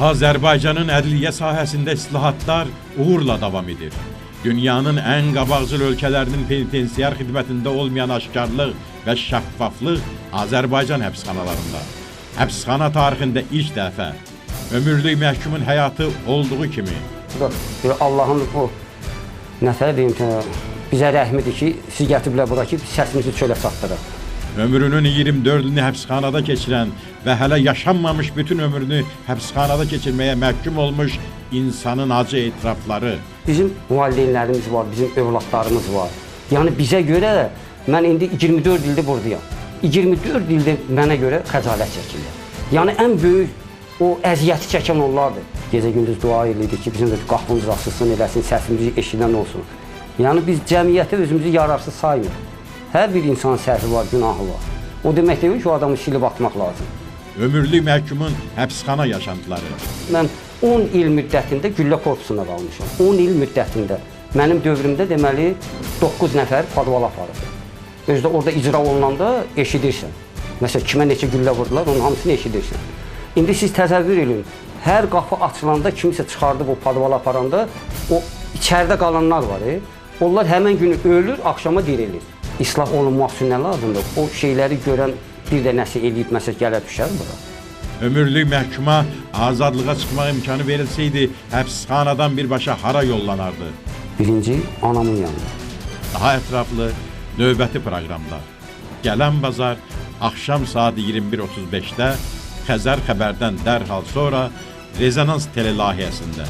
Azərbaycanın ədliyyə sahəsində islahatlar uğurla davam edir. Dünyanın ən qabaqcıl ölkələrinin penitensiar xidmətində olmayan aşkarlıq və şəffaflıq Azərbaycan həbsxanalarında. Həbsxana tarixində ilk dəfə ömürlük məhkumun həyatı olduğu kimi. Allahın o nəfər deyim ki, bizə rəhmidir ki, siz gətiriblər bura ki, səsimizi çölə çatdırır. Ömrünün 24 ilini həbsxanada keçirən və hələ yaşanmamış bütün ömrünü həbsxanada keçirməyə məhkum olmuş insanın acı etirafları. Bizim valideynlərimiz var, bizim övladlarımız var. Yəni bizə görə, mən indi 24 ildir buradayam. 24 ildir mənə görə xəcalət çəkilir. Yəni ən böyük o əziyyəti çəkən onlardır. Gecə-gündüz dua edirik ki, bizim də qapımız açılsın, eləsin, səsimizi eşidən olsun. Yəni biz cəmiyyətə özümüzü yararsız saymırıq. Hər bir insanın səhvi var, günahı var. O demək deyil ki, o adamı silib atmaq lazım. Ömürlük məhkumun həbsxana yaşantıları. Mən 10 il müddətində güllə korpusunda qalmışam. 10 il müddətində. Mənim dövrümdə deməli 9 nəfər padval aparıb. Özdə orada icra olunanda eşidirsən. Məsələn, kimə neçə güllə vurdular, onun hamısını eşidirsən. İndi siz təsəvvür edin, hər qapı açılanda kimsə çıxardıb o padval aparanda, o içəridə qalanlar var. Onlar həmən günü ölür, axşama dirilir. İslah olunmaq üçün nə lazımdır? O şeyləri görən bir də nəsə eləyib, məsəl gələ düşər bura. Ömürlük məhkuma azadlığa çıxmaq imkanı verilsəydi, həbsxanadan birbaşa hara yollanardı? Birinci, anamın yanında. Daha ətraflı növbəti proqramda. Gələn bazar axşam saat 21:35-də Xəzər xəbərdən dərhal sonra Rezonans telelayihəsində.